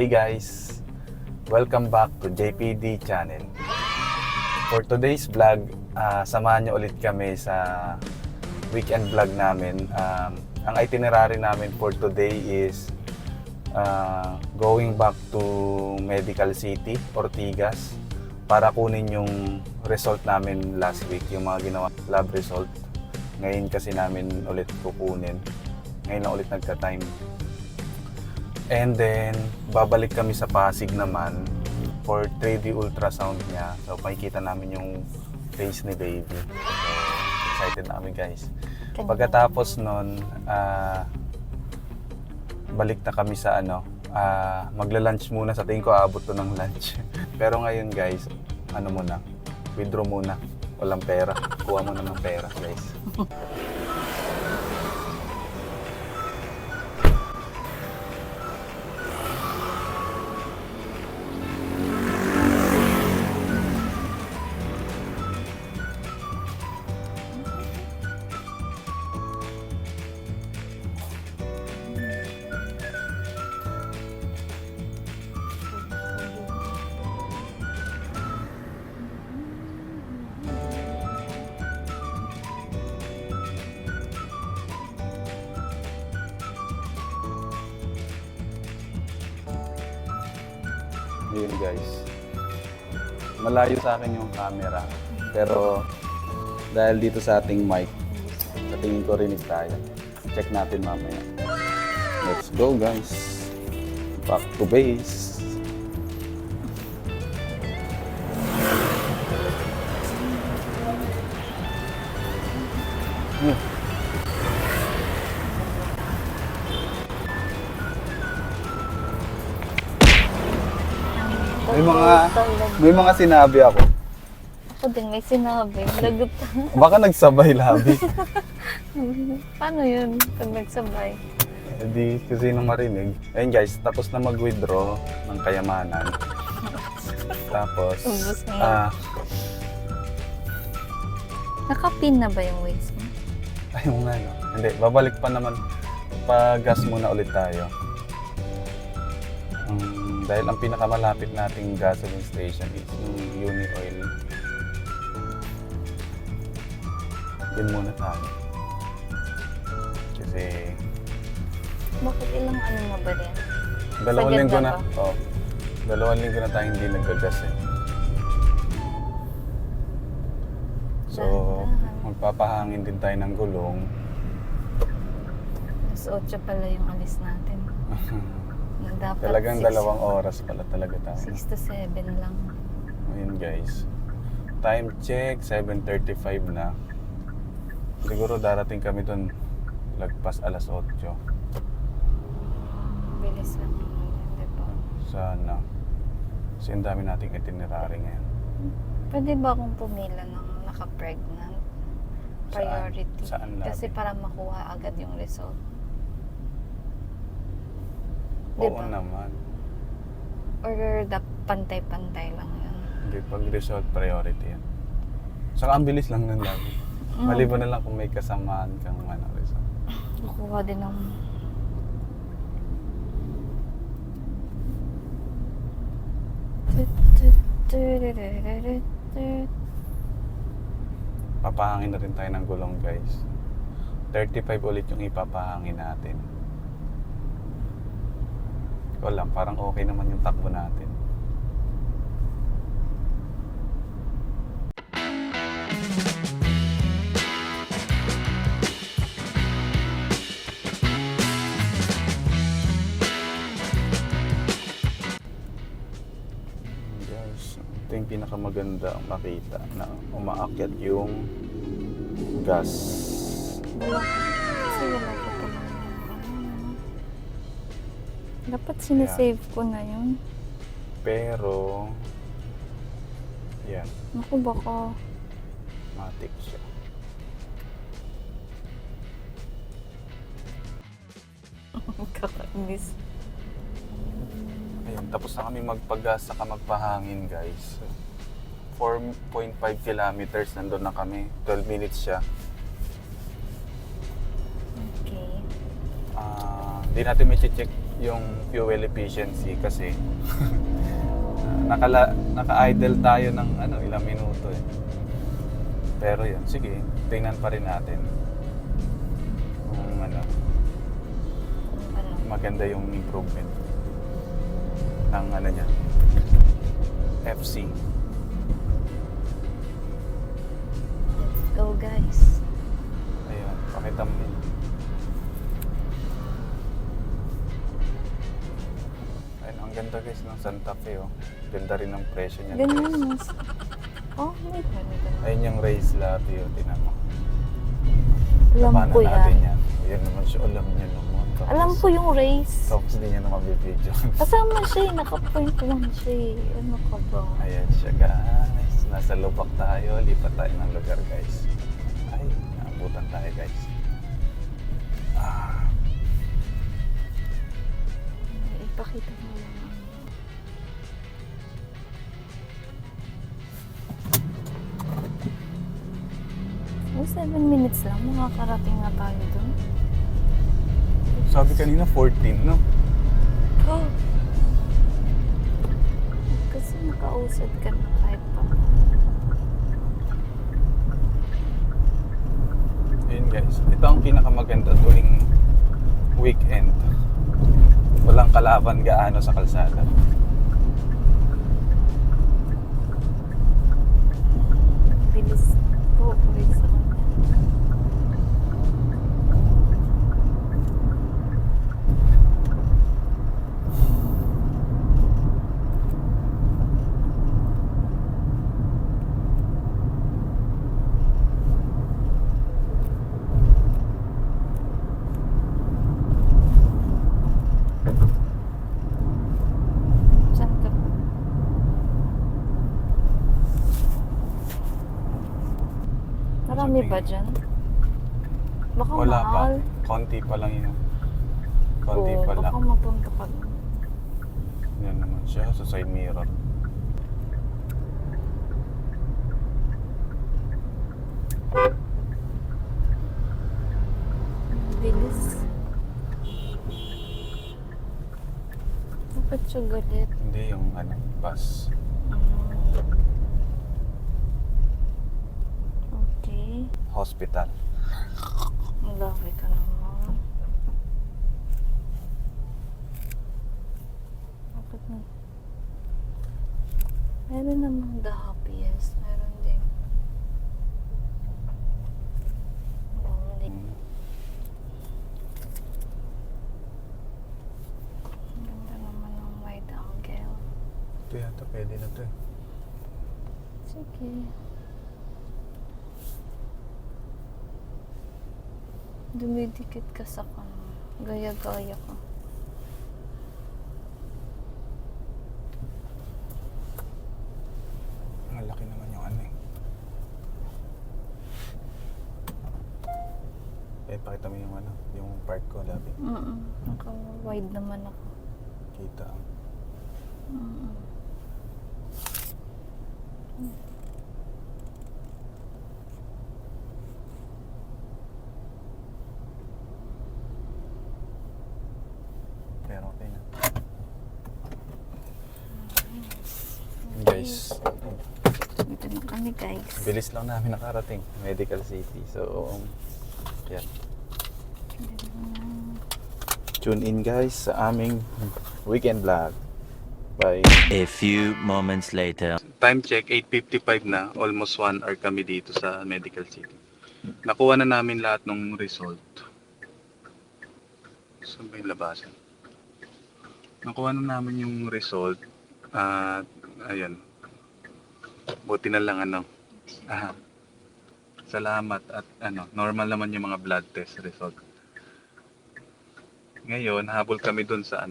Hey guys, welcome back to JPD channel. For today's vlog, samahan niyo ulit kami sa weekend vlog namin. Ang itinerary namin for today is going back to Medical City, Ortigas, para kunin yung result namin last week, yung mga ginawa lab result. Ngayon kasi namin ulit kukunin. Ngayon lang ulit nagka-time. And then, babalik kami sa Pasig naman for 3D ultrasound niya. So, makikita namin yung face ni baby. So, excited na kami guys. Pagkatapos nun, balik na kami sa magla-lunch muna. Sa tingin ko, aabot to ng lunch. Pero ngayon guys, muna, withdraw muna. Walang pera. Kuha muna ng pera guys. Ayun guys, malayo sa akin yung camera, pero dahil dito sa ating mic, sa tingin ko rinig tayo. Check natin mamaya. Let's go guys, back to base. May mga sinabi ako. Ako din may sinabi. Lagot. Baka nagsabay labi. Paano yun pag nagsabay? Hindi kasi nang marinig. Ayun guys, tapos na mag-withdraw ng kayamanan. Tapos, Ubus na. Nakapin na ba yung waist mo? ayun nga no. Hindi, babalik pa naman. Pa-gas muna ulit tayo. Dahil ang pinakamalapit nating gasoline station is yung Uni Oil. Yun muna tayo. Kasi Bakit ilang na ba rin? dalawang Sagad linggo na na. ba? Oh, dalawang linggo na tayo hindi nagkagas eh. So, magpapahangin din tayo ng gulong. Alas 8 pala yung alis natin. Dapat Talagang 2 oras pala talaga tayo. 6 to 7 lang. Ayun guys. Time check, 7:35 na. Siguro darating kami doon lagpas alas 8. Bilis lang naman yun, di ba? Sana. Kasi ang dami nating itinerary ngayon. Pwede ba akong pumila ng naka-pregnant? Priority. Saan labi? Kasi para makuha agad yung result. Oo Diba? naman. Or pantay-pantay lang yun. Hindi, pag result priority yan. Saka ang bilis lang nun lagi. Maliban na lang kung may kasamaan kang result. Nakuha din ng... Papahangin na rin tayo ng gulong guys. 35 ulit yung ipapahangin natin. Ko lang, parang okay naman yung takbo natin. Guys, ito yung pinakamaganda ang makita na umaakyat yung gas. Kasi wala ko pa naman. Dapat sinisave ko na yun. Pero, yan, Naku, baka... matik siya. Kakainis. Ayun, tapos na kami magpagas saka magpahangin guys. 4.5 kilometers nandun na kami. 12 minutes siya. Okay. Hindi natin may check yung fuel efficiency kasi naka-idle tayo ng ilang minuto eh. Pero yun, sige, tingnan pa rin natin kung Ano? maganda yung improvement ng niya, FC. Let's go, guys. Ayun, pakita mo yun. Ayun, ang ganda guys ng Santa Fe oh. Ganda rin ng presyo niya. Ganyan. Oh, may ganun. Ayun yung race latte oh, tinan mo. Alam Paano ko natin yan. yan? Ayan naman siya, alam niya naman. Tapos, Alam ko yung race. Tapos di niya naman bibidyo. Kasama siya eh. Naka-point one siya eh. Ano ka ba? Ayan siya guys. Nasa lubak tayo. Lipat tayo ng lugar guys. Ay, naabutan tayo guys. Ah, Ipakita mo lang. Oh, 7 minutes lang. Makakarating na tayo dun. sabi kanina 14 no? Oh. Kasi nakausad ka na kahit pa. Ayun guys. Ito ang pinakamaganda tuwing weekend. Walang kalaban gaano sa kalsada. Bilis po. Bilis ako. Saan ka? Marami ba dyan? Baka Wala pa. mahal. Konti pa lang yun. Konti Oo, pa lang. baka mapunta ka. Yan naman siya sa side mirror. Ang bilis. Bakit siya galit? Hindi yung bus. Okay. Hospital. Ang laki ka naman. Bakit na? Meron namang the happiest. Meron din. Lonely. Ang ganda naman ng wide angle. Ito yata, pwede na to eh. Sige. Dumidikit ka sa kanya. Gaya-gaya ka. Malaki naman yung eh. Eh, pakita mo yung yung park ko, labi. Naka-wide naman ako. Kita. Pero okay na. Guys, Dito na kami, guys. bilis lang namin nakarating. Medical City. So, yan. Tune in guys sa aming weekend vlog. Bye. A few moments later. Time check, 8:55 na. Almost 1 hour kami dito sa Medical City. Nakuha na namin lahat ng result. Saan ba yung labasan? Nakuha na namin yung result. At, ayan. Buti na lang salamat at normal naman yung mga blood test result. Ngayon, habol kami dun sa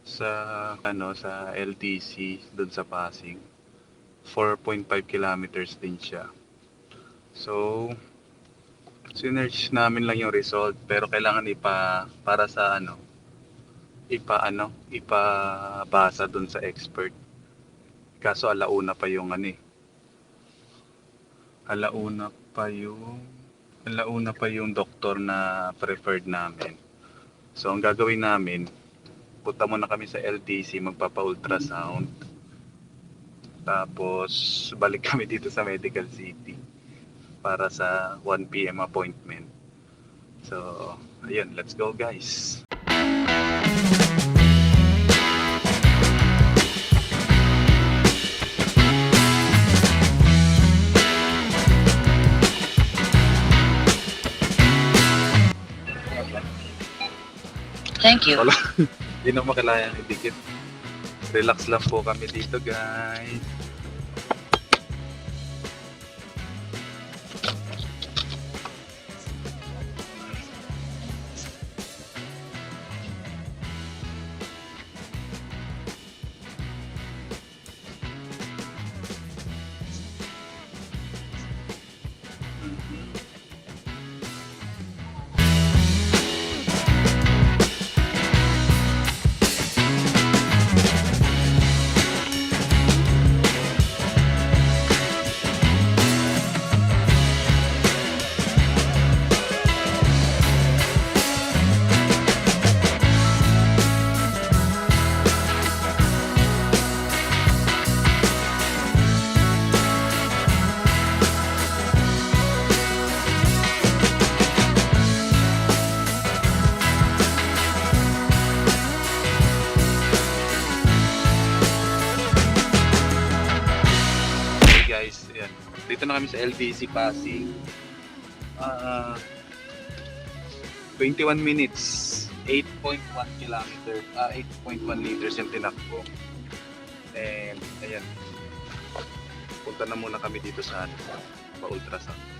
sa LTC dun sa Pasig. 4.5 kilometers din siya. So, sinearch namin lang yung result pero kailangan para sa ipabasa dun sa expert. Kaso alauna pa yung alauna pa yung doktor na preferred namin. So ang gagawin namin, punta muna kami sa LTC, magpapa-ultrasound. Tapos balik kami dito sa Medical City para sa 1 PM appointment. So, ayun, let's go guys. Thank you. Wala, hindi na makalayan idikit. Relax lang po kami dito guys. Guys, ayan. Dito na kami sa LTC Pasig. 21 minutes, 8.1 kilometer, 8.1 liters yung tinakbo. And ayan. Punta na muna kami dito sa pa-ultrasound.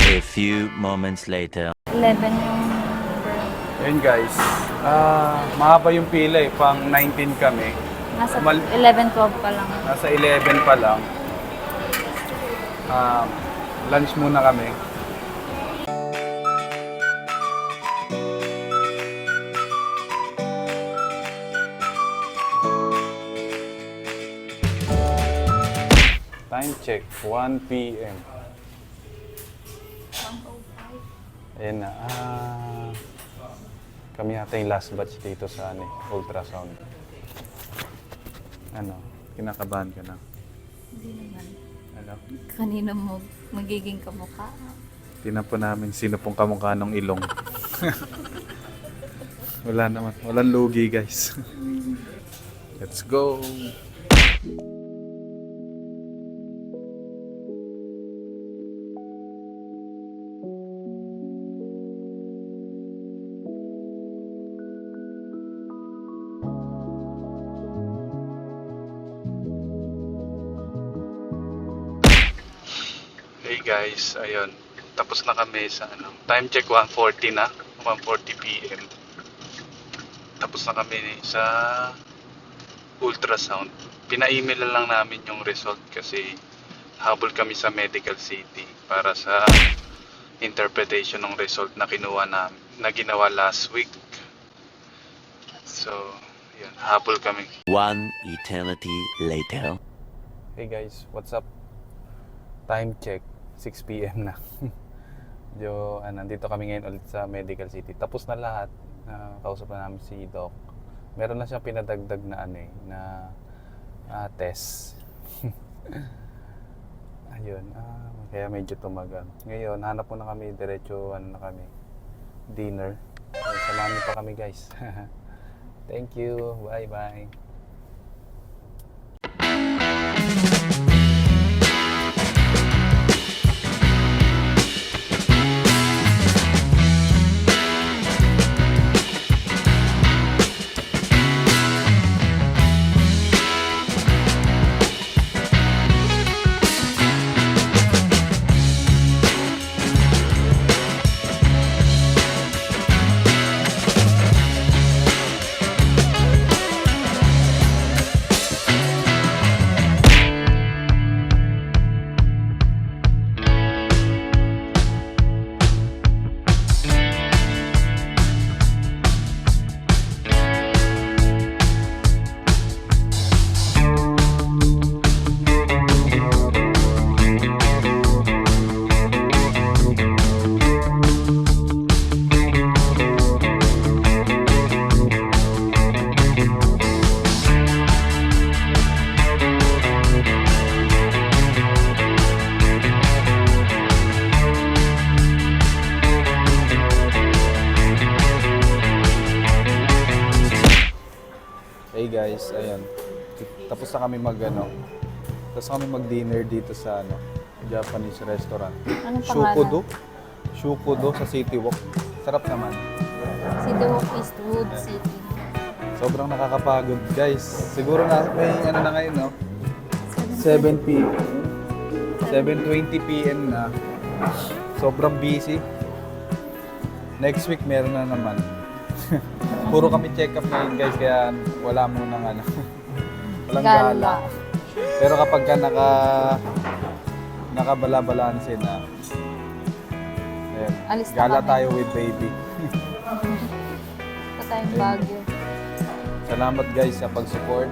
A few moments later. 11 yung number. Ayun guys, mahaba yung pila eh, pang 19 kami. Nasa Mal- 11-12 pa lang. Nasa 11 pa lang. Lunch muna kami. Time check, 1 PM. Ayan na. Kami yata yung last batch dito sa ultrasound. Ano? Kinakabahan ka na? Hindi naman. Ano? Kanina mo magiging kamukha. Tingnan po namin sino pong kamukha ng ilong. Wala naman. Walang lugi guys. Let's go! Hey guys, ayun. Tapos na kami sa time check 1:40 na, 1:40 PM. Tapos na kami sa ultrasound. Pina-email na lang namin yung result kasi habol kami sa Medical City para sa interpretation ng result na kinuha namin, na ginawa last week. So, yun, habol kami. One eternity later. Hey guys, what's up? Time check, 6 PM na. Nandito kami ngayon ulit sa Medical City. Tapos na lahat. Kausap na namin si Doc. Meron na siyang pinadagdag na test. Ayun, kaya medyo tumagal. Ngayon, hanap muna kami, diretso dinner. Samahan niyo pa kami guys. Thank you, bye bye. guys, ayan. Tapos na kami mag-dinner dito sa Japanese restaurant. Anong Shukudo. pangalan? Shukudo sa City Walk. Sarap naman. City Walk Eastwood City. Sobrang nakakapagod, guys. Siguro na may na ngayon, no? 7 p.m. 7:20 p.m. na. Sobrang busy. Next week meron na naman. Puro kami check up ngayon, guys, kaya wala mo nang walang gala. Pero kapag ka nakabala-balansin na, ayan, Alis na gala kami. tayo with baby. Ito tayong Baguio. Salamat guys sa pag-support.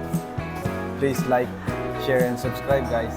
Please like, share, and subscribe guys.